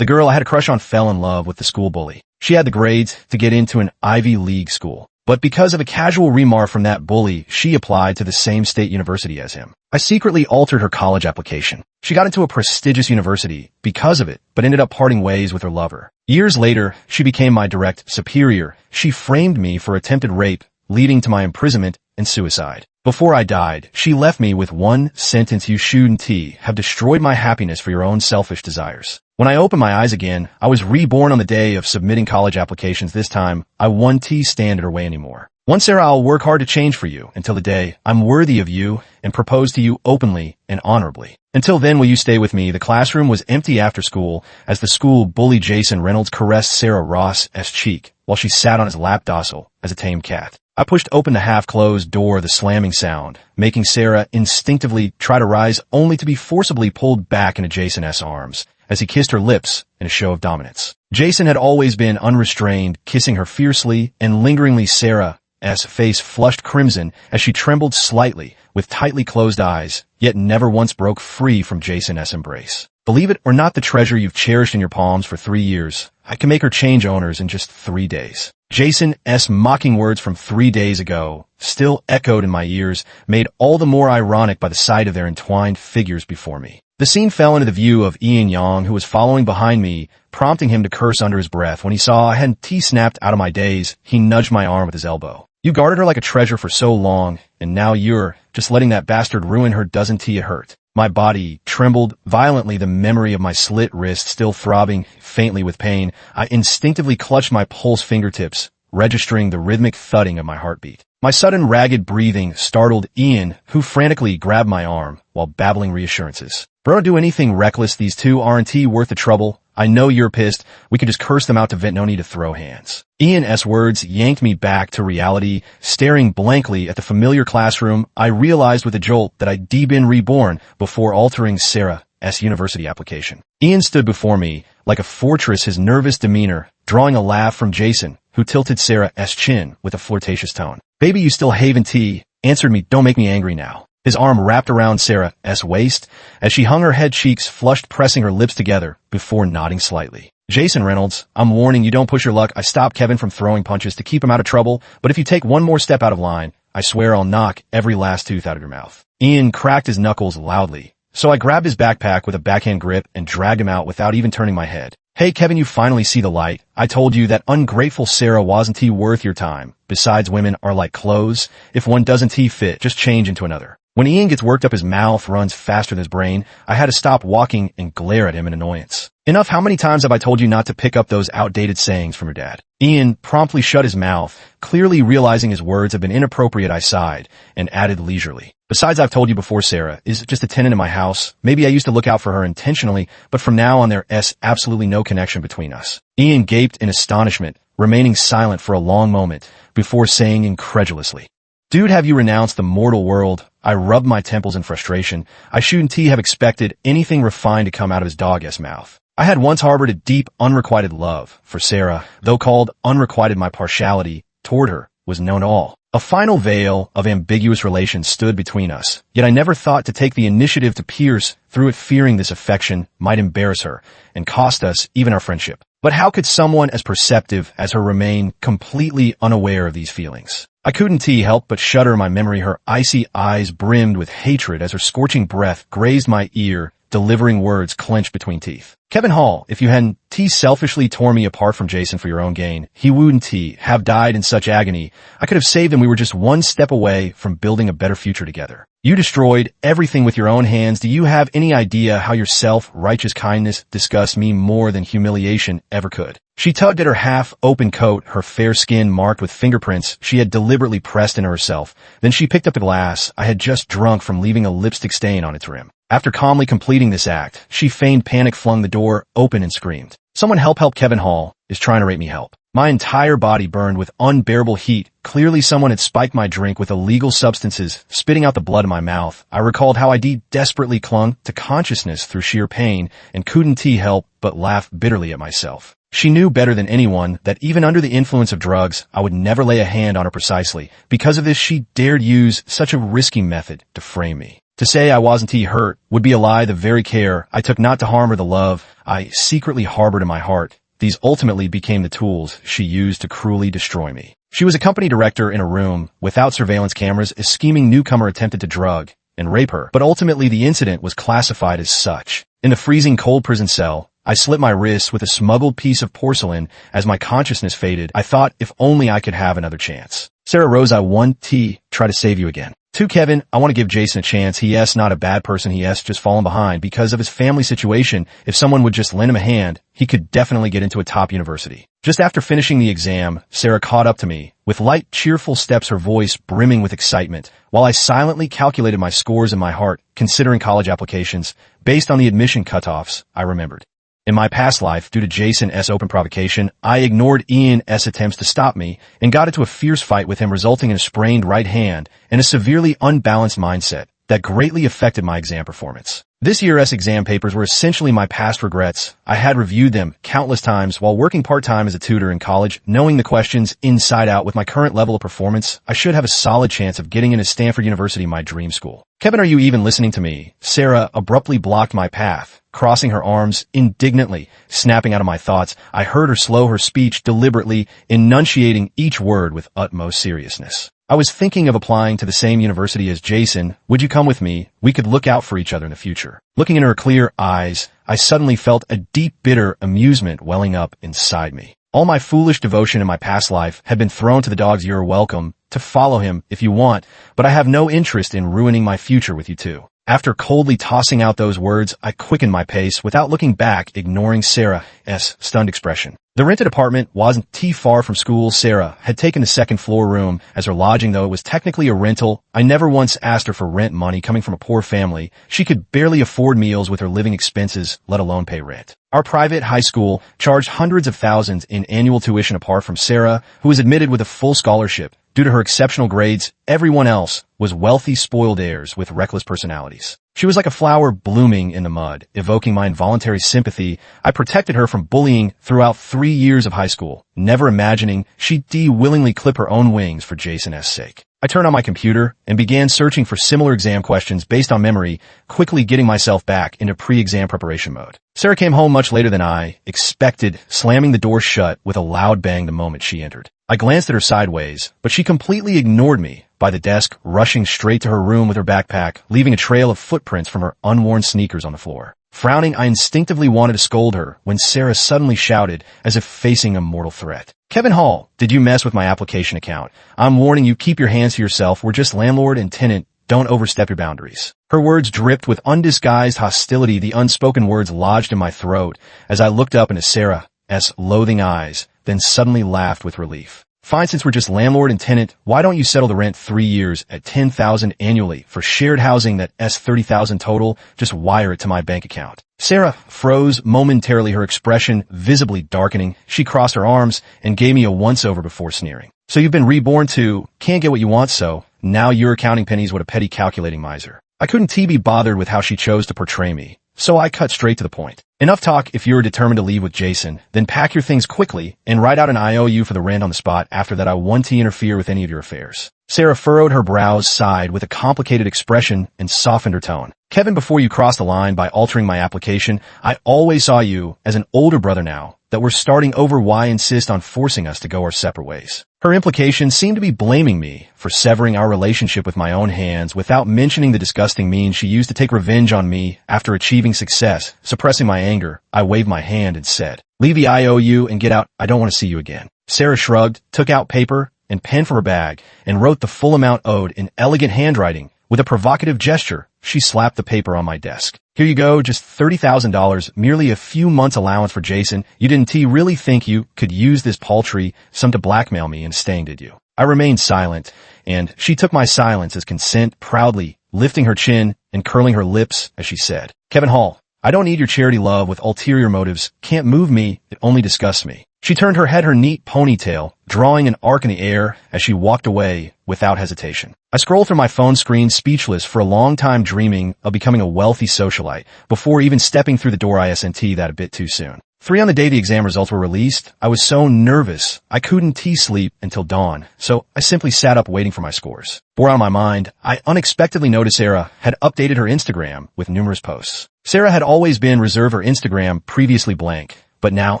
The girl I had a crush on fell in love with the school bully. She had the grades to get into an Ivy League school. But because of a casual remark from that bully, she applied to the same state university as him. I secretly altered her college application. She got into a prestigious university because of it, but ended up parting ways with her lover. Years later, she became my direct superior. She framed me for attempted rape, leading to my imprisonment and suicide. Before I died, she left me with one sentence: you shouldn't have destroyed my happiness for your own selfish desires. When I opened my eyes again, I was reborn on the day of submitting college applications. This time, I won't stand in her way anymore. Once, Sarah, I'll work hard to change for you until the day I'm worthy of you and propose to you openly and honorably. Until then, will you stay with me? The classroom was empty after school as the school bully Jason Reynolds caressed Sarah Ross's cheek while she sat on his lap docile as a tame cat. I pushed open the half-closed door, the slamming sound, making Sarah instinctively try to rise, only to be forcibly pulled back into Jason's arms as he kissed her lips in a show of dominance. Jason had always been unrestrained, kissing her fiercely and lingeringly. Sarah's face flushed crimson as she trembled slightly with tightly closed eyes, yet never once broke free from Jason's embrace. Believe it or not, the treasure you've cherished in your palms for 3 years, I can make her change owners in just 3 days. Jason's mocking words from 3 days ago still echoed in my ears, made all the more ironic by the sight of their entwined figures before me. The scene fell into the view of Ian Young, who was following behind me, prompting him to curse under his breath. When he saw I hadn't snapped out of my daze, he nudged my arm with his elbow. You guarded her like a treasure for so long, and now you're just letting that bastard ruin her. Doesn't it hurt? My body trembled violently, the memory of my slit wrist still throbbing faintly with pain. I instinctively clutched my pulse fingertips, registering the rhythmic thudding of my heartbeat. My sudden ragged breathing startled Ian, who frantically grabbed my arm while babbling reassurances. Bro, don't do anything reckless. These two aren't worth the trouble. I know you're pissed. We could just curse them out to vent. No need to throw hands. Ian's words yanked me back to reality. Staring blankly at the familiar classroom, I realized with a jolt that I'd been reborn before altering Sarah's university application. Ian stood before me like a fortress, his nervous demeanor drawing a laugh from Jason, who tilted Sarah's chin with a flirtatious tone. Baby, you still haven't answered me. Don't make me angry now. His arm wrapped around Sarah's waist as she hung her head, cheeks flushed, pressing her lips together before nodding slightly. Jason Reynolds, I'm warning you, don't push your luck. I stopped Kevin from throwing punches to keep him out of trouble, but if you take one more step out of line, I swear I'll knock every last tooth out of your mouth. Ian cracked his knuckles loudly, so I grabbed his backpack with a backhand grip and dragged him out without even turning my head. Hey Kevin, you finally see the light. I told you that ungrateful Sarah wasn't worth your time. Besides, women are like clothes. If one doesn't fit, just change into another. When Ian gets worked up, his mouth runs faster than his brain. I had to stop walking and glare at him in annoyance. Enough, how many times have I told you not to pick up those outdated sayings from your dad? Ian promptly shut his mouth, clearly realizing his words had been inappropriate. I sighed and added leisurely. Besides, I've told you before, Sarah is just a tenant in my house. Maybe I used to look out for her intentionally, but from now on there's absolutely no connection between us. Ian gaped in astonishment, remaining silent for a long moment before saying incredulously, Dude, have you renounced the mortal world? I rubbed my temples in frustration. I shouldn't have expected anything refined to come out of his dog-ass mouth. I had once harbored a deep, unrequited love for Sarah, though called unrequited. My partiality toward her was known to all. A final veil of ambiguous relations stood between us, yet I never thought to take the initiative to pierce through it, fearing this affection might embarrass her and cost us even our friendship. But how could someone as perceptive as her remain completely unaware of these feelings? I couldn't help but shudder in my memory. Her icy eyes brimmed with hatred as her scorching breath grazed my ear, delivering words clenched between teeth. Kevin Hall, if you hadn't selfishly torn me apart from Jason for your own gain, he wouldn't have died in such agony. I could have saved him. We were just one step away from building a better future together. You destroyed everything with your own hands. Do you have any idea how your self-righteous kindness disgusts me more than humiliation ever could? She tugged at her half-open coat, her fair skin marked with fingerprints she had deliberately pressed into herself. Then she picked up the glass I had just drunk from, leaving a lipstick stain on its rim. After calmly completing this act, she feigned panic, flung the door open and screamed, Someone help, Kevin Hall is trying to rape me, help. My entire body burned with unbearable heat. Clearly someone had spiked my drink with illegal substances, spitting out the blood in my mouth. I recalled how I desperately clung to consciousness through sheer pain and couldn't help but laugh bitterly at myself. She knew better than anyone that even under the influence of drugs, I would never lay a hand on her precisely. Because of this, she dared use such a risky method to frame me. To say I wasn't hurt would be a lie. The very care I took not to harm her, the love I secretly harbored in my heart, these ultimately became the tools she used to cruelly destroy me. She was a company director in a room without surveillance cameras. A scheming newcomer attempted to drug and rape her, but ultimately the incident was classified as such. In the freezing cold prison cell, I slit my wrists with a smuggled piece of porcelain. As my consciousness faded, I thought if only I could have another chance. Sarah Rose, I 1T, try to save you again. 2 Kevin, I want to give Jason a chance. He's not a bad person. He's just fallen behind because of his family situation. If someone would just lend him a hand, he could definitely get into a top university. Just after finishing the exam, Sarah caught up to me. With light, cheerful steps, her voice brimming with excitement, while I silently calculated my scores in my heart, considering college applications. Based on the admission cutoffs, I remembered. In my past life, due to Jason's open provocation, I ignored Ian's attempts to stop me and got into a fierce fight with him, resulting in a sprained right hand and a severely unbalanced mindset that greatly affected my exam performance. This year's exam papers were essentially my past regrets. I had reviewed them countless times while working part-time as a tutor in college, knowing the questions inside out. With my current level of performance, I should have a solid chance of getting into Stanford University, my dream school. Kevin, are you even listening to me? Sarah abruptly blocked my path, crossing her arms indignantly, snapping out of my thoughts. I heard her slow her speech, deliberately enunciating each word with utmost seriousness. I was thinking of applying to the same university as Jason. Would you come with me? We could look out for each other in the future. Looking in her clear eyes, I suddenly felt a deep, bitter amusement welling up inside me. All my foolish devotion in my past life had been thrown to the dogs. You're welcome to follow him if you want, but I have no interest in ruining my future with you two. After coldly tossing out those words, I quickened my pace without looking back, ignoring Sarah's stunned expression. The rented apartment wasn't too far from school. Sarah had taken the second-floor room as her lodging, though it was technically a rental. I never once asked her for rent money. Coming from a poor family, she could barely afford meals with her living expenses, let alone pay rent. Our private high school charged hundreds of thousands in annual tuition. Apart from Sarah, who was admitted with a full scholarship due to her exceptional grades, everyone else was wealthy, spoiled heirs with reckless personalities. She was like a flower blooming in the mud, evoking my involuntary sympathy. I protected her from bullying throughout 3 years of high school, never imagining she'd willingly clip her own wings for Jason's sake. I turned on my computer and began searching for similar exam questions based on memory, quickly getting myself back into pre-exam preparation mode. Sarah came home much later than I expected, slamming the door shut with a loud bang the moment she entered. I glanced at her sideways, but she completely ignored me by the desk, rushing straight to her room with her backpack, leaving a trail of footprints from her unworn sneakers on the floor. Frowning, I instinctively wanted to scold her when Sarah suddenly shouted, as if facing a mortal threat. Kevin Hall, did you mess with my application account? I'm warning you, keep your hands to yourself. We're just landlord and tenant. Don't overstep your boundaries. Her words dripped with undisguised hostility. The unspoken words lodged in my throat as I looked up into Sarah's loathing eyes, then suddenly laughed with relief. Fine, since we're just landlord and tenant, why don't you settle the rent 3 years at $10,000 annually for shared housing? That's $30,000 total. Just wire it to my bank account. Sarah froze momentarily, her expression visibly darkening. She crossed her arms and gave me a once-over before sneering. So you've been reborn too. Can't get what you want, so now you're counting pennies. What a petty calculating miser. I couldn't be bothered with how she chose to portray me, so I cut straight to the point. Enough talk. If you're determined to leave with Jason, then pack your things quickly and write out an IOU for the rent on the spot. After that, I won't interfere with any of your affairs. Sarah furrowed her brows, sighed with a complicated expression, and softened her tone. Kevin, before you crossed the line by altering my application, I always saw you as an older brother. Now that we're starting over, why insist on forcing us to go our separate ways? Her implications seemed to be blaming me for severing our relationship with my own hands, without mentioning the disgusting means she used to take revenge on me after achieving success. Suppressing my anger, I waved my hand and said, leave the IOU and get out. I don't want to see you again. Sarah shrugged, took out paper and pen from her bag, and wrote the full amount owed in elegant handwriting. With a provocative gesture, she slapped the paper on my desk. Here you go, just $30,000, merely a few months' allowance for Jason. You didn't really think you could use this paltry sum to blackmail me into staying, did you? I remained silent, and she took my silence as consent, proudly lifting her chin and curling her lips as she said, Kevin Hall, I don't need your charity love with ulterior motives. Can't move me, it only disgusts me. She turned her head, her neat ponytail drawing an arc in the air as she walked away without hesitation. I scrolled through my phone screen, speechless, for a long time, dreaming of becoming a wealthy socialite before even stepping through the door. I sent that a bit too soon. 3 on the day the exam results were released, I was so nervous I couldn't sleep until dawn, so I simply sat up waiting for my scores. 4 on my mind, I unexpectedly noticed Sarah had updated her Instagram with numerous posts. Sarah had always been reserved her Instagram previously blank, but now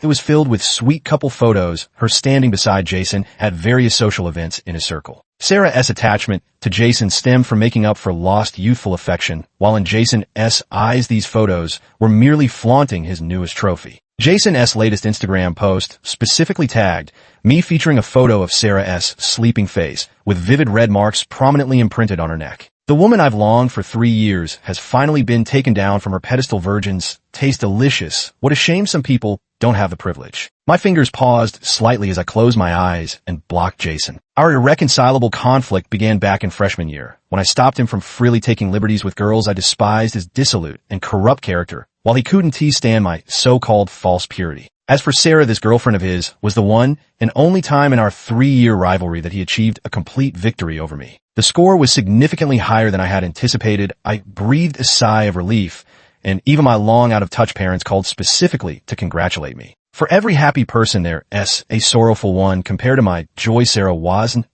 it was filled with sweet couple photos, her standing beside Jason at various social events in his circle. Sarah's attachment to Jason stemmed from making up for lost youthful affection, while in Jason's eyes these photos were merely flaunting his newest trophy. Jason's latest Instagram post specifically tagged me featuring a photo of Sarah's sleeping face with vivid red marks prominently imprinted on her neck. The woman I've longed for 3 years has finally been taken down from her pedestal. Virgins taste delicious. What a shame some people don't have the privilege. My fingers paused slightly as I closed my eyes and blocked Jason. Our irreconcilable conflict began back in freshman year, when I stopped him from freely taking liberties with girls I despised as dissolute and corrupt character, while he couldn't stand my so-called false purity. As for Sarah, this girlfriend of his was the one and only time in our 3-year rivalry that he achieved a complete victory over me. The score was significantly higher than I had anticipated. I breathed a sigh of relief, and even my long out-of-touch parents called specifically to congratulate me. For every happy person there's a sorrowful one. Compared to my joy, Sarah wasn't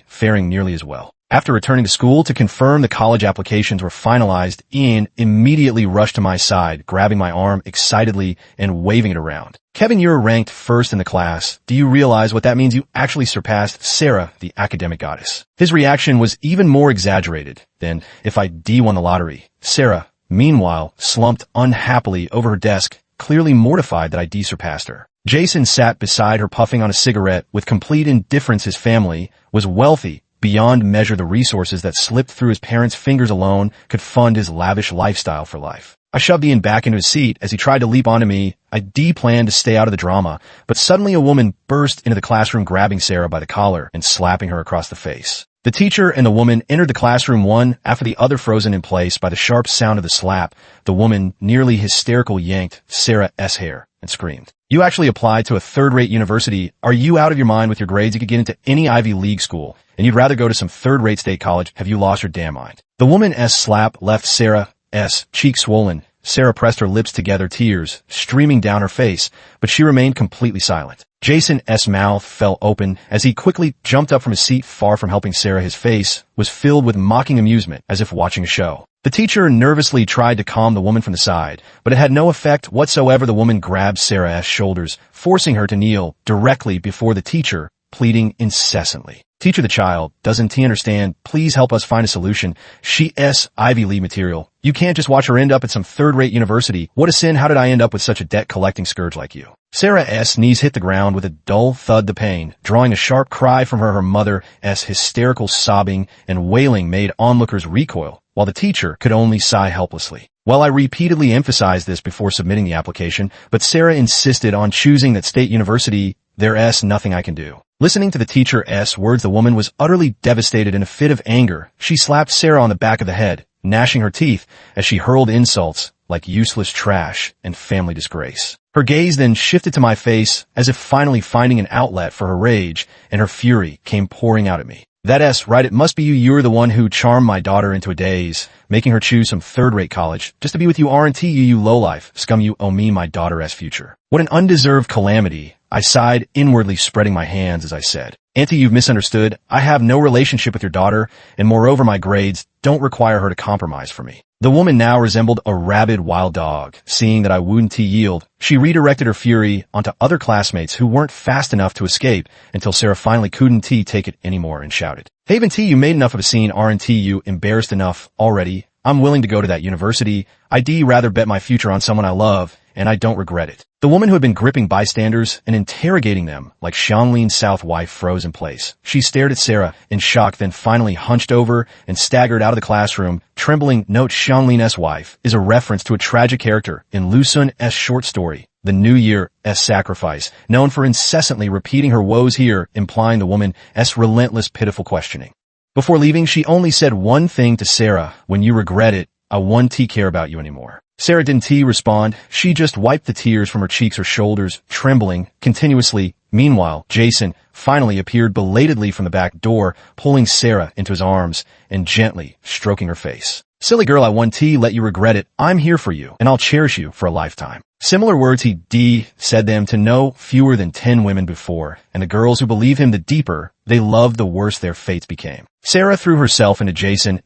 faring nearly as well. After returning to school to confirm the college applications were finalized, Ian immediately rushed to my side, grabbing my arm excitedly and waving it around. Kevin, you're ranked first in the class. Do you realize what that means? You actually surpassed Sarah, the academic goddess. His reaction was even more exaggerated than if I won the lottery. Sarah, meanwhile, slumped unhappily over her desk, clearly mortified that I surpassed her. Jason sat beside her puffing on a cigarette with complete indifference. His family was wealthy beyond measure. The resources that slipped through his parents' fingers alone could fund his lavish lifestyle for life. I shoved Ian back into his seat as he tried to leap onto me. I planned to stay out of the drama, but suddenly a woman burst into the classroom, grabbing Sarah by the collar and slapping her across the face. The teacher and the woman entered the classroom, one after the other, frozen in place by the sharp sound of the slap. The woman, nearly hysterical, yanked Sarah's hair and screamed, "You actually applied to a third-rate university. Are you out of your mind with your grades? You could get into any Ivy League school, and you'd rather go to some third-rate state college. Have you lost your damn mind?" The woman's slap left Sarah's cheek swollen. Sarah pressed her lips together, tears streaming down her face, but she remained completely silent. Jason's mouth fell open as he quickly jumped up from his seat. Far from helping Sarah, his face was filled with mocking amusement, as if watching a show. The teacher nervously tried to calm the woman from the side, but it had no effect whatsoever. The woman grabbed Sarah's shoulders, forcing her to kneel directly before the teacher, pleading incessantly. "Teacher, the child doesn't understand. Please help us find a solution. She's Ivy League material. You can't just watch her end up at some third-rate university. What a sin. How did I end up with such a debt-collecting scourge like you?" Sarah's knees hit the ground with a dull thud. The pain, drawing a sharp cry from her mother's hysterical sobbing and wailing made onlookers recoil, while the teacher could only sigh helplessly. Well, I repeatedly emphasized this before submitting the application, but Sarah insisted on choosing that state university. There's nothing I can do. Listening to the teacher's words, the woman was utterly devastated. In a fit of anger, she slapped Sarah on the back of the head, gnashing her teeth as she hurled insults like useless trash and family disgrace. Her gaze then shifted to my face, as if finally finding an outlet for her rage, and her fury came pouring out at me. "That's right, it must be you. You're the one who charmed my daughter into a daze, making her choose some third-rate college just to be with you. Aren't you, you lowlife scum? You owe me my daughter's future." What an undeserved calamity. I sighed inwardly, spreading my hands as I said, "Auntie, you've misunderstood. I have no relationship with your daughter, and moreover, my grades don't require her to compromise for me." The woman now resembled a rabid wild dog. Seeing that I wouldn't yield, she redirected her fury onto other classmates who weren't fast enough to escape until Sarah finally couldn't take it anymore and shouted, "Haven T, you made enough of a scene. Aren't you embarrassed enough already? I'm willing to go to that university. I'd rather bet my future on someone I love, and I don't regret it." The woman who had been gripping bystanders and interrogating them like Xianglin South wife froze in place. She stared at Sarah in shock, then finally hunched over and staggered out of the classroom, trembling. Note: Xianglin's wife is a reference to a tragic character in Lu Sun's short story, The New Year's Sacrifice, known for incessantly repeating her woes, here implying the woman's relentless, pitiful questioning. Before leaving, she only said one thing to Sarah: "When you regret it, I won't care about you anymore." Sarah didn't respond. She just wiped the tears from her cheeks, her shoulders trembling continuously. Meanwhile, Jason finally appeared belatedly from the back door, pulling Sarah into his arms and gently stroking her face. Silly girl, I won't let you regret it. I'm here for you, and I'll cherish you for a lifetime. Similar words he said them to no fewer than 10 women before, and the girls who believed him the deeper they loved, the worse their fates became. Sarah threw herself into Jason's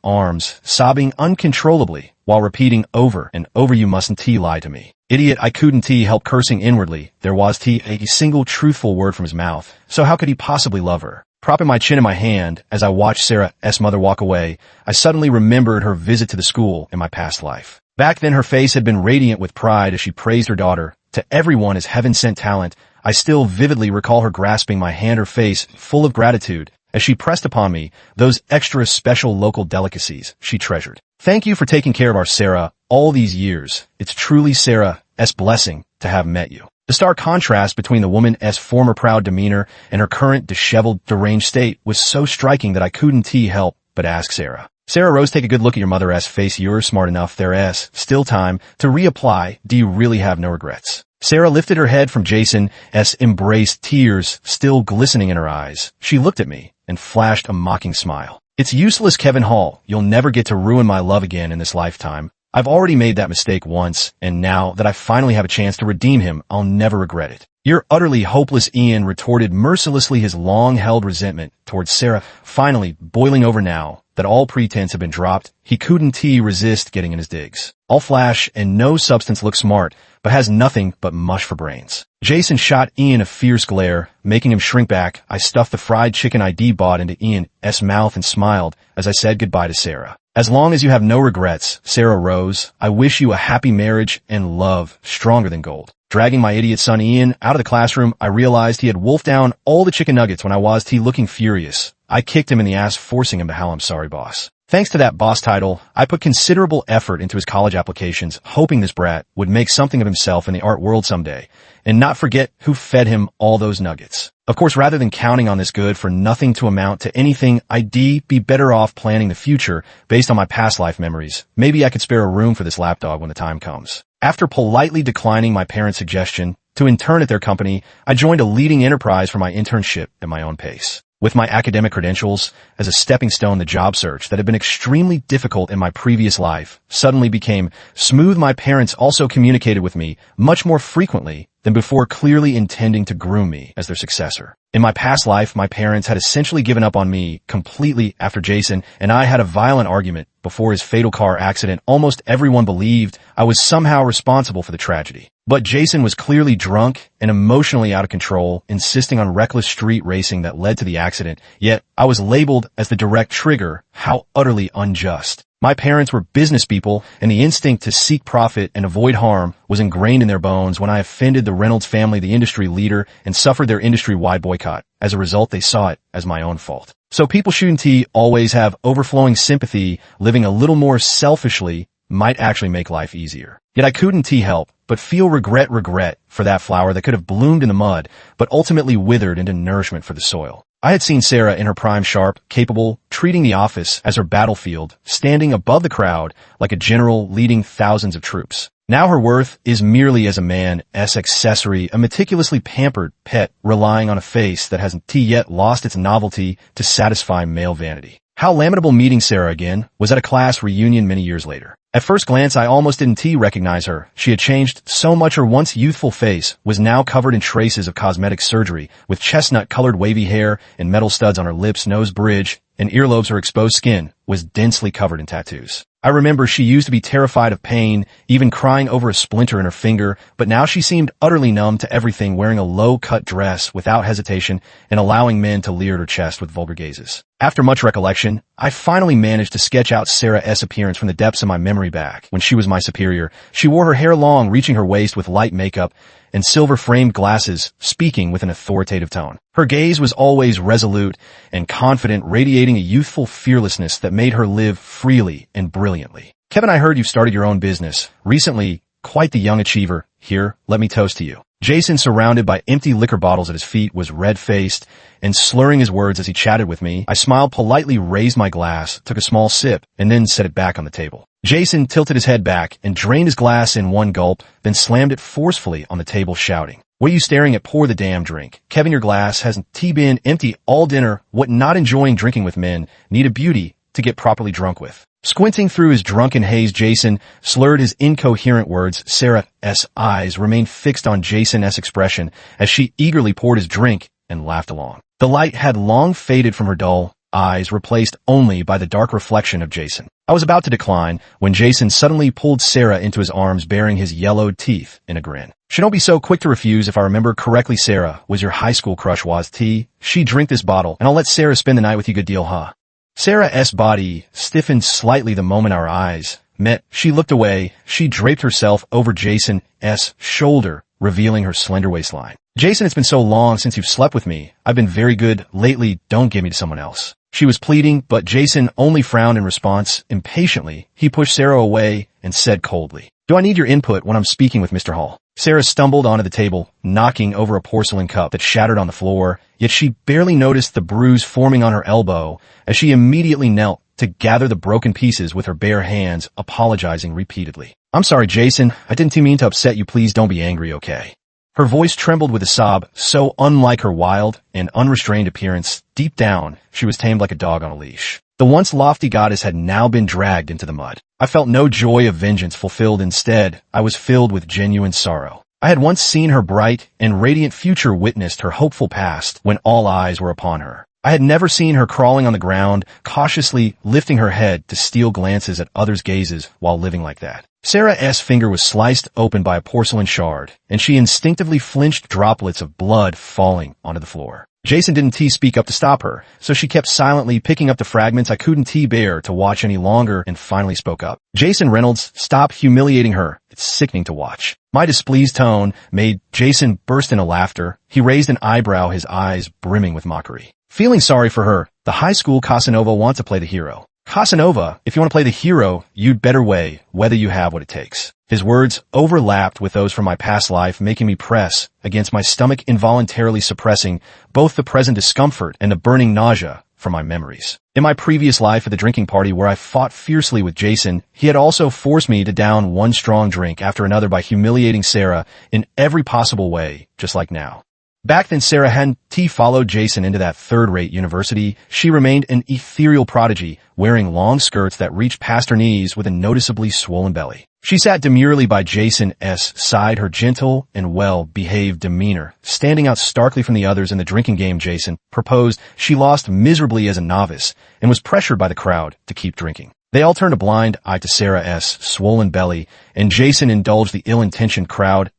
arms, sobbing uncontrollably, while repeating over and over, "You mustn't lie to me." Idiot, I couldn't help cursing inwardly. There was a single truthful word from his mouth, so how could he possibly love her? Propping my chin in my hand as I watched Sarah's mother walk away, I suddenly remembered her visit to the school in my past life. Back then, her face had been radiant with pride as she praised her daughter to everyone as heaven-sent talent. I still vividly recall her grasping my hand, her face full of gratitude, as she pressed upon me those extra special local delicacies she treasured. Thank you for taking care of our Sarah all these years. It's truly Sarah's blessing to have met you. The stark contrast between the woman's former proud demeanor and her current disheveled, deranged state was so striking that I couldn't help but ask Sarah. Sarah Rose, take a good look at your mother's face. You're smart enough. There's still time to reapply. Do you really have no regrets? Sarah lifted her head from Jason's embrace, tears still glistening in her eyes. She looked at me and flashed a mocking smile. It's useless, Kevin Hall. You'll never get to ruin my love again in this lifetime. I've already made that mistake once, and now that I finally have a chance to redeem him, I'll never regret it. You're utterly hopeless, Ian retorted mercilessly, his long-held resentment towards Sarah finally boiling over now that all pretense had been dropped. He couldn't resist getting in his digs. All flash and no substance looks smart, but has nothing but mush for brains. Jason shot Ian a fierce glare, making him shrink back. I stuffed the fried chicken I'd bought into Ian's mouth and smiled as I said goodbye to Sarah. As long as you have no regrets, Sarah Rose, I wish you a happy marriage and love stronger than gold. Dragging my idiot son Ian out of the classroom, I realized he had wolfed down all the chicken nuggets when I was looking furious. I kicked him in the ass, forcing him to howl, "I'm sorry, boss." Thanks to that boss title, I put considerable effort into his college applications, hoping this brat would make something of himself in the art world someday, and not forget who fed him all those nuggets. Of course, rather than counting on this good for nothing to amount to anything, I'd be better off planning the future based on my past life memories. Maybe I could spare a room for this lapdog when the time comes. After politely declining my parents' suggestion to intern at their company, I joined a leading enterprise for my internship at my own pace. With my academic credentials as a stepping stone, the job search that had been extremely difficult in my previous life suddenly became smooth. My parents also communicated with me much more frequently than before, clearly intending to groom me as their successor. In my past life, my parents had essentially given up on me completely after Jason and I had a violent argument before his fatal car accident. Almost everyone believed I was somehow responsible for the tragedy. But Jason was clearly drunk and emotionally out of control, insisting on reckless street racing that led to the accident, yet I was labeled as the direct trigger. How utterly unjust. My parents were business people, and the instinct to seek profit and avoid harm was ingrained in their bones. When I offended the Reynolds family, the industry leader, and suffered their industry-wide boycott, as a result, they saw it as my own fault. So people shouldn't always have overflowing sympathy. Living a little more selfishly might actually make life easier. Yet I couldn't help but feel regret for that flower that could have bloomed in the mud, but ultimately withered into nourishment for the soil. I had seen Sarah in her prime, sharp, capable, treating the office as her battlefield, standing above the crowd like a general leading thousands of troops. Now her worth is merely as a man's accessory, a meticulously pampered pet relying on a face that hasn't yet lost its novelty to satisfy male vanity. How lamentable meeting Sarah again was at a class reunion many years later. At first glance, I almost didn't recognize her. She had changed so much. Her once youthful face was now covered in traces of cosmetic surgery, with chestnut-colored wavy hair and metal studs on her lips, nose bridge, and earlobes. Her exposed skin was densely covered in tattoos. I remember she used to be terrified of pain, even crying over a splinter in her finger, but now she seemed utterly numb to everything, wearing a low-cut dress without hesitation and allowing men to leer at her chest with vulgar gazes. After much recollection, I finally managed to sketch out Sarah's appearance from the depths of my memory back when she was my superior. She wore her hair long, reaching her waist, with light makeup and silver-framed glasses, speaking with an authoritative tone. Her gaze was always resolute and confident, radiating a youthful fearlessness that made her live freely and brilliantly. Kevin, I heard you've started your own business recently. Quite the young achiever. Here, let me toast to you. Jason, surrounded by empty liquor bottles at his feet, was red-faced and slurring his words as he chatted with me. I smiled politely, raised my glass, took a small sip, and then set it back on the table. Jason tilted his head back and drained his glass in one gulp, then slammed it forcefully on the table, shouting, "What are you staring at? Pour the damn drink. Kevin, your glass hasn't been empty all dinner. What, not enjoying drinking with men? Need a beauty? to get properly drunk with. Squinting through his drunken haze, Jason slurred his incoherent words. Sarah's eyes remained fixed on Jason's expression as she eagerly poured his drink and laughed along. The light had long faded from her dull eyes, replaced only by the dark reflection of Jason. I was about to decline when Jason suddenly pulled Sarah into his arms, baring his yellowed teeth in a grin. "She don't be so quick to refuse. If I remember correctly, Sarah was your high school crush, was T? She drink this bottle, and I'll let Sarah spend the night with you. Good deal, huh?" Sarah's body stiffened slightly the moment our eyes met. She looked away. She draped herself over Jason's shoulder, revealing her slender waistline. "Jason, it's been so long since you've slept with me. I've been very good lately. Don't give me to someone else." She was pleading, but Jason only frowned in response. Impatiently, he pushed Sarah away and said coldly, "Do I need your input when I'm speaking with Mr. Hall?" Sarah stumbled onto the table, knocking over a porcelain cup that shattered on the floor, yet she barely noticed the bruise forming on her elbow as she immediately knelt to gather the broken pieces with her bare hands, apologizing repeatedly. "I'm sorry, Jason. I didn't mean to upset you. Please don't be angry, okay?" Her voice trembled with a sob, so unlike her wild and unrestrained appearance. Deep down, she was tamed like a dog on a leash. The once lofty goddess had now been dragged into the mud. I felt no joy of vengeance fulfilled. Instead, I was filled with genuine sorrow. I had once seen her bright and radiant future, witnessed her hopeful past when all eyes were upon her. I had never seen her crawling on the ground, cautiously lifting her head to steal glances at others' gazes while living like that. Sarah's finger was sliced open by a porcelain shard, and she instinctively flinched, droplets of blood falling onto the floor. Jason didn't speak up to stop her, so she kept silently picking up the fragments. I couldn't bear to watch any longer and finally spoke up. "Jason Reynolds, stop humiliating her. It's sickening to watch." My displeased tone made Jason burst into laughter. He raised an eyebrow, his eyes brimming with mockery. Feeling sorry for her, the high school Casanova wants to play the hero. "Casanova, if you want to play the hero, you'd better weigh whether you have what it takes." His words overlapped with those from my past life, making me press against my stomach, involuntarily suppressing both the present discomfort and the burning nausea from my memories. In my previous life at the drinking party where I fought fiercely with Jason, he had also forced me to down one strong drink after another by humiliating Sarah in every possible way, just like now. Back then, Sarah hadn't followed Jason into that third-rate university. She remained an ethereal prodigy, wearing long skirts that reached past her knees with a noticeably swollen belly. She sat demurely by Jason's side, her gentle and well-behaved demeanor standing out starkly from the others. In the drinking game Jason proposed, she lost miserably as a novice and was pressured by the crowd to keep drinking. They all turned a blind eye to Sarah's swollen belly, and Jason indulged the ill-intentioned crowd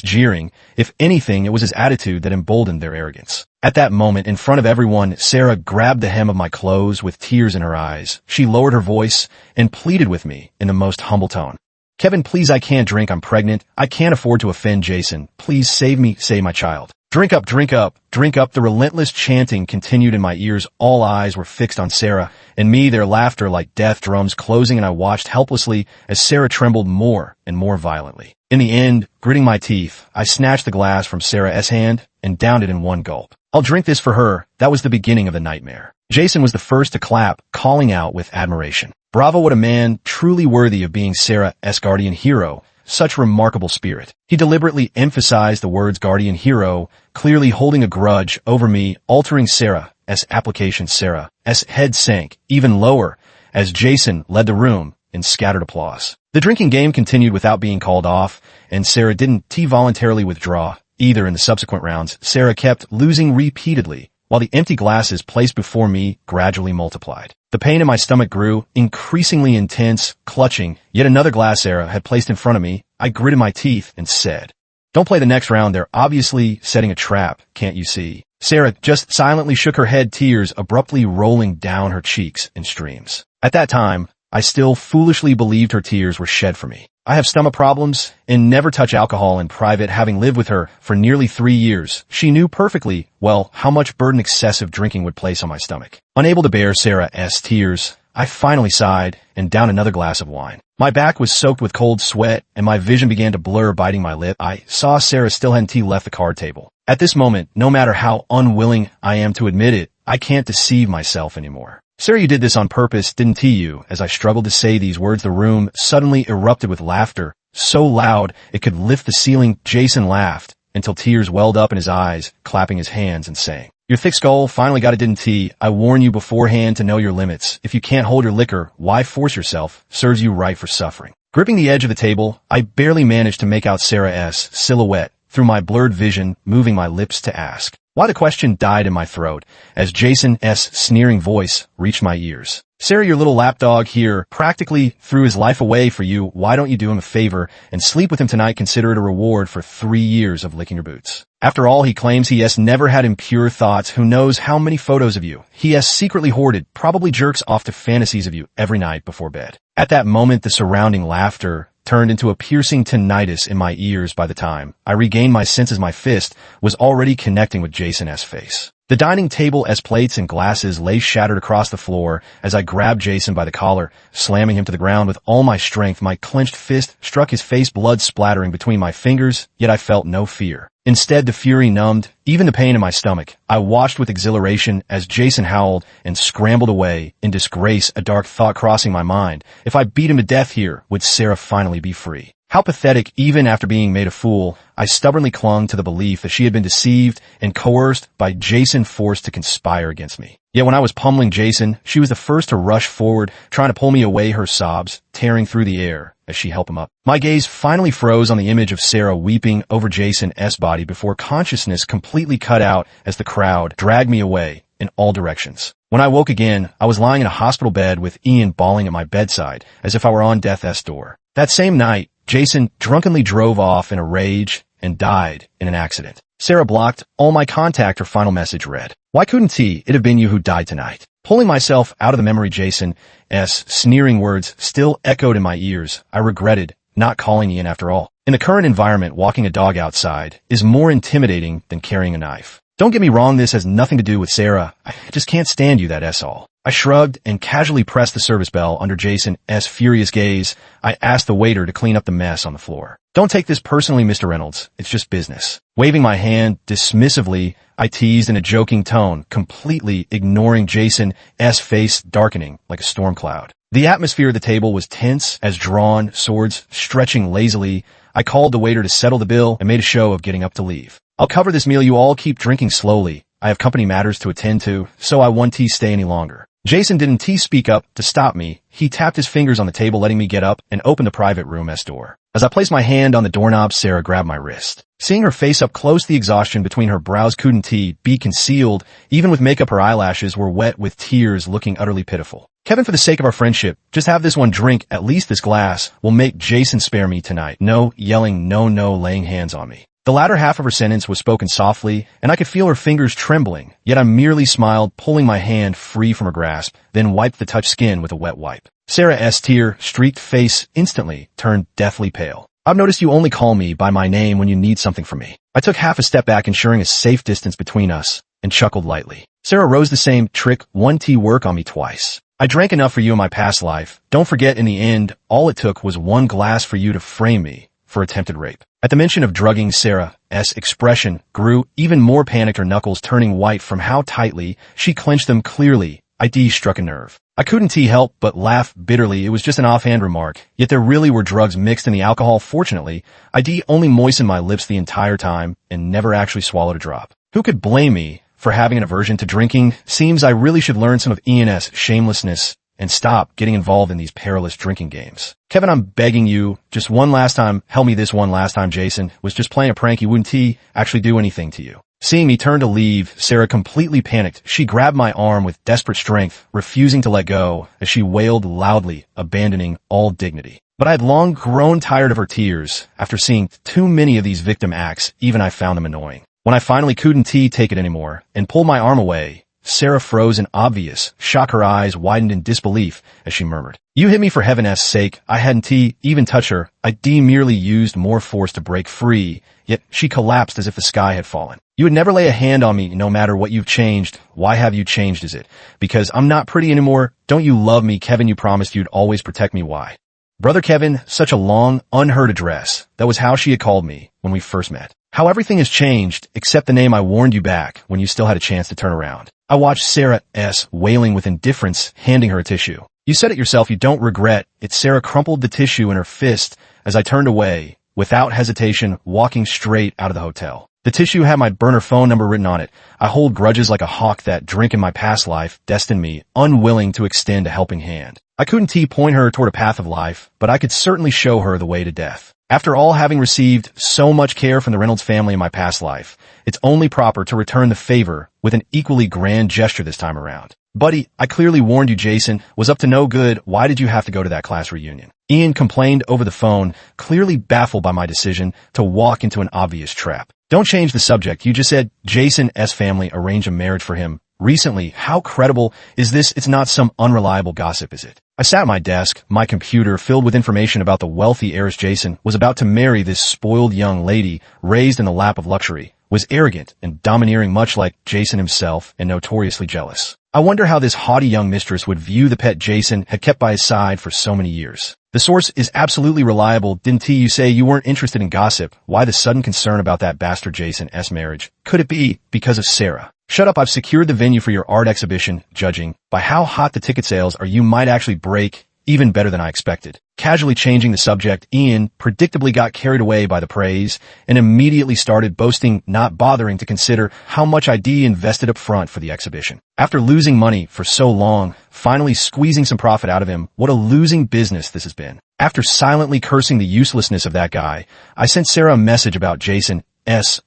jeering. If anything, it was his attitude that emboldened their arrogance. At that moment, in front of everyone, Sarah grabbed the hem of my clothes with tears in her eyes. She lowered her voice and pleaded with me in the most humble tone. "Kevin, please, I can't drink. I'm pregnant. I can't afford to offend Jason. Please save me, save my child. Drink up, drink up, drink up." The relentless chanting continued in my ears. All eyes were fixed on Sarah and me, their laughter like death drums closing, and I watched helplessly as Sarah trembled more and more violently. In the end, gritting my teeth, I snatched the glass from Sarah's hand and downed it in one gulp. "I'll drink this for her." That was the beginning of the nightmare. Jason was the first to clap, calling out with admiration. "Bravo, what a man, truly worthy of being Sarah's guardian hero. Such remarkable spirit." He deliberately emphasized the words guardian hero, clearly holding a grudge over me, altering Sarah's application. Sarah's head sank even lower as Jason led the room in scattered applause. The drinking game continued without being called off, and Sarah didn't voluntarily withdraw either. In the subsequent rounds, Sarah kept losing repeatedly, while the empty glasses placed before me gradually multiplied. The pain in my stomach grew, increasingly intense. Clutching yet another glass Sarah had placed in front of me, I gritted my teeth and said, "Don't play the next round. They're obviously setting a trap, can't you see?" Sarah just silently shook her head, tears abruptly rolling down her cheeks in streams. At that time, I still foolishly believed her tears were shed for me. I have stomach problems and never touch alcohol in private. Having lived with her for nearly 3 years, she knew perfectly well how much burden excessive drinking would place on my stomach. Unable to bear Sarah's tears, I finally sighed and downed another glass of wine. My back was soaked with cold sweat and my vision began to blur, biting my lip. I saw Sarah still hadn't left the card table. At this moment, no matter how unwilling I am to admit it, I can't deceive myself anymore. "Sarah, you did this on purpose, didn't you?" As I struggled to say these words, the room suddenly erupted with laughter, so loud it could lift the ceiling. Jason laughed until tears welled up in his eyes, clapping his hands and saying, Your thick skull finally got it, didn't he? I warn you beforehand to know your limits. If you can't hold your liquor, why force yourself? Serves you right for suffering. Gripping the edge of the table, I barely managed to make out Sarah's silhouette through my blurred vision, moving my lips to ask. Why the question died in my throat as Jason's sneering voice reached my ears. Sarah, your little lapdog here practically threw his life away for you. Why don't you do him a favor and sleep with him tonight? Consider it a reward for 3 years of licking your boots. After all, he claims he has never had impure thoughts. Who knows how many photos of you he has secretly hoarded, probably jerks off to fantasies of you every night before bed. At that moment, the surrounding laughter turned into a piercing tinnitus in my ears. By the time I regained my senses, my fist was already connecting with Jason's face. The dining table's plates and glasses lay shattered across the floor as I grabbed Jason by the collar, slamming him to the ground with all my strength. My clenched fist struck his face, blood splattering between my fingers, yet I felt no fear. Instead, the fury numbed even the pain in my stomach. I watched with exhilaration as Jason howled and scrambled away in disgrace, a dark thought crossing my mind. If I beat him to death here, would Sarah finally be free? How pathetic. Even after being made a fool, I stubbornly clung to the belief that she had been deceived and coerced by Jason, forced to conspire against me. Yet when I was pummeling Jason, she was the first to rush forward, trying to pull me away, her sobs tearing through the air as she helped him up. My gaze finally froze on the image of Sarah weeping over Jason's body before consciousness completely cut out as the crowd dragged me away in all directions. When I woke again, I was lying in a hospital bed with Ian bawling at my bedside as if I were on death's door. That same night, Jason drunkenly drove off in a rage and died in an accident. Sarah blocked all my contact. Her final message read, "Why couldn't it have been you who died tonight?" Pulling myself out of the memory, Jason's sneering words still echoed in my ears. I regretted not calling Ian after all. In the current environment, walking a dog outside is more intimidating than carrying a knife. Don't get me wrong, this has nothing to do with Sarah. I just can't stand you, that's all. I shrugged and casually pressed the service bell under Jason's furious gaze. I asked the waiter to clean up the mess on the floor. "Don't take this personally, Mr. Reynolds. It's just business." Waving my hand dismissively, I teased in a joking tone, completely ignoring Jason's face darkening like a storm cloud. The atmosphere at the table was tense as drawn swords stretching lazily. I called the waiter to settle the bill and made a show of getting up to leave. "I'll cover this meal. You all keep drinking slowly. I have company matters to attend to, so I won't stay any longer." Jason didn't speak up to stop me. He tapped his fingers on the table, letting me get up and open the private room's door. As I placed my hand on the doorknob, Sarah grabbed my wrist. Seeing her face up close, the exhaustion between her brows couldn't be concealed. Even with makeup, her eyelashes were wet with tears, looking utterly pitiful. "Kevin, for the sake of our friendship, just have this one drink. At least this glass will make Jason spare me tonight. No yelling, no laying hands on me." The latter half of her sentence was spoken softly, and I could feel her fingers trembling, yet I merely smiled, pulling my hand free from her grasp, then wiped the touched skin with a wet wipe. Sarah's tear-streaked face instantly turned deathly pale. "I've noticed you only call me by my name when you need something from me." I took half a step back, ensuring a safe distance between us, and chuckled lightly. Sarah rose, the same trick, one work on me twice. "I drank enough for you in my past life. Don't forget, in the end, all it took was one glass for you to frame me for attempted rape." At the mention of drugging, Sarah's expression grew even more panicked, her knuckles turning white from how tightly she clenched them. Clearly, I struck a nerve. I couldn't help but laugh bitterly. It was just an offhand remark, yet there really were drugs mixed in the alcohol. Fortunately, I only moistened my lips the entire time and never actually swallowed a drop. Who could blame me for having an aversion to drinking? Seems I really should learn some of Ian's shamelessness and stop getting involved in these perilous drinking games. "Kevin, I'm begging you, just one last time, help me this one last time. Jason was just playing a prank. He wouldn't actually do anything to you." Seeing me turn to leave, Sarah completely panicked. She grabbed my arm with desperate strength, refusing to let go as she wailed loudly, abandoning all dignity. But I had long grown tired of her tears. After seeing too many of these victim acts, even I found them annoying. When I finally couldn't take it anymore and pulled my arm away, Sarah froze in obvious shock. Her eyes widened in disbelief as she murmured, "You hit me for heaven's sake." I hadn't even touched her. I merely used more force to break free, yet she collapsed as if the sky had fallen. "You would never lay a hand on me no matter what. You've changed." "Why have you changed? Is it because I'm not pretty anymore? Don't you love me, Kevin? You promised you'd always protect me. Why?" Brother Kevin, such a long, unheard address. That was how she had called me when we first met. How everything has changed, except the name I warned you back when you still had a chance to turn around. I watched Sarah's wailing with indifference, handing her a tissue. "You said it yourself, you don't regret it." Sarah crumpled the tissue in her fist as I turned away, without hesitation, walking straight out of the hotel. The tissue had my burner phone number written on it. I hold grudges like a hawk that drink in my past life destined me, unwilling to extend a helping hand. I couldn't point her toward a path of life, but I could certainly show her the way to death. After all having received so much care from the Reynolds family in my past life, it's only proper to return the favor with an equally grand gesture this time around. Buddy, I clearly warned you Jason was up to no good. Why did you have to go to that class reunion? Ian complained over the phone, clearly baffled by my decision to walk into an obvious trap. Don't change the subject. You just said Jason's family arranged a marriage for him recently. How credible is this? It's not some unreliable gossip, is it? I sat at my desk, my computer filled with information about the wealthy heiress Jason was about to marry. This spoiled young lady, raised in the lap of luxury, was arrogant and domineering, much like Jason himself, and notoriously jealous. I wonder how this haughty young mistress would view the pet Jason had kept by his side for so many years. The source is absolutely reliable. Didn't you say you weren't interested in gossip? Why the sudden concern about that bastard Jason's marriage? Could it be because of Sarah? Shut up, I've secured the venue for your art exhibition. Judging by how hot the ticket sales are, you might actually break even better than I expected. Casually changing the subject, Ian predictably got carried away by the praise and immediately started boasting, not bothering to consider how much I'd invested up front for the exhibition. After losing money for so long, finally squeezing some profit out of him, what a losing business this has been. After silently cursing the uselessness of that guy, I sent Sarah a message about Jason's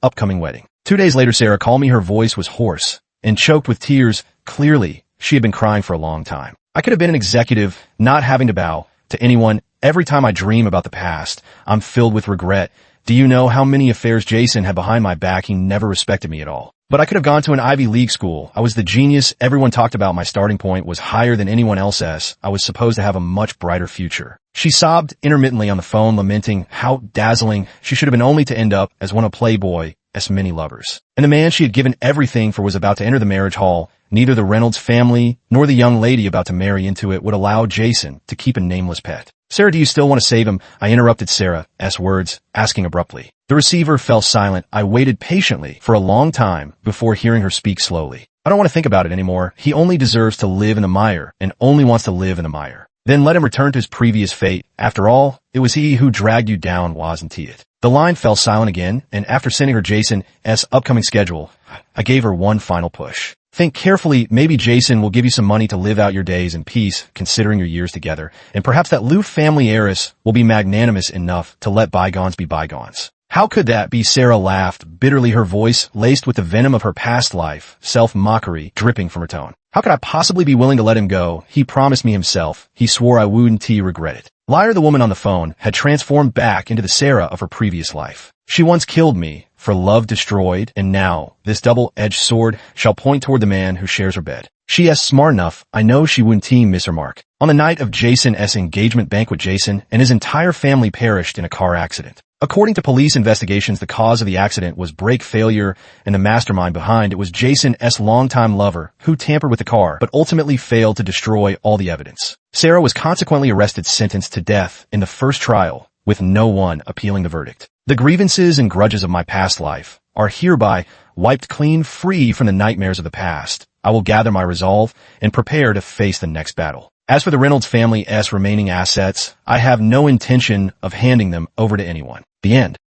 upcoming wedding. 2 days later, Sarah called me. Her voice was hoarse and choked with tears. Clearly, she had been crying for a long time. I could have been an executive, not having to bow to anyone. Every time I dream about the past, I'm filled with regret. Do you know how many affairs Jason had behind my back? He never respected me at all. But I could have gone to an Ivy League school. I was the genius everyone talked about. My starting point was higher than anyone else's. I was supposed to have a much brighter future. She sobbed intermittently on the phone, lamenting how dazzling she should have been, only to end up as one of Playboy's many lovers. And the man she had given everything for was about to enter the marriage hall. Neither the Reynolds family nor the young lady about to marry into it would allow Jason to keep a nameless pet. Sarah, do you still want to save him? I interrupted Sarah's words, asking abruptly. The receiver fell silent. I waited patiently for a long time before hearing her speak slowly. I don't want to think about it anymore. He only deserves to live in the mire and only wants to live in the mire. Then let him return to his previous fate. After all, it was he who dragged you down, wasn't he? The line fell silent again, and after sending her Jason's upcoming schedule, I gave her one final push. Think carefully. Maybe Jason will give you some money to live out your days in peace, considering your years together, and perhaps that Lou family heiress will be magnanimous enough to let bygones be bygones. How could that be? Sarah laughed bitterly, her voice laced with the venom of her past life, self-mockery dripping from her tone. How could I possibly be willing to let him go? He promised me himself. He swore I wouldn't regret it. Liar. The woman on the phone had transformed back into the Sarah of her previous life. She once killed me for love destroyed, and now this double-edged sword shall point toward the man who shares her bed. She is smart enough. I know she wouldn't miss her mark. On the night of Jason's engagement banquet, Jason and his entire family perished in a car accident. According to police investigations, the cause of the accident was brake failure, and the mastermind behind it was Jason's longtime lover, who tampered with the car but ultimately failed to destroy all the evidence. Sarah was consequently arrested, sentenced to death in the first trial, with no one appealing the verdict. The grievances and grudges of my past life are hereby wiped clean, free from the nightmares of the past. I will gather my resolve and prepare to face the next battle. As for the Reynolds family's remaining assets, I have no intention of handing them over to anyone. The end.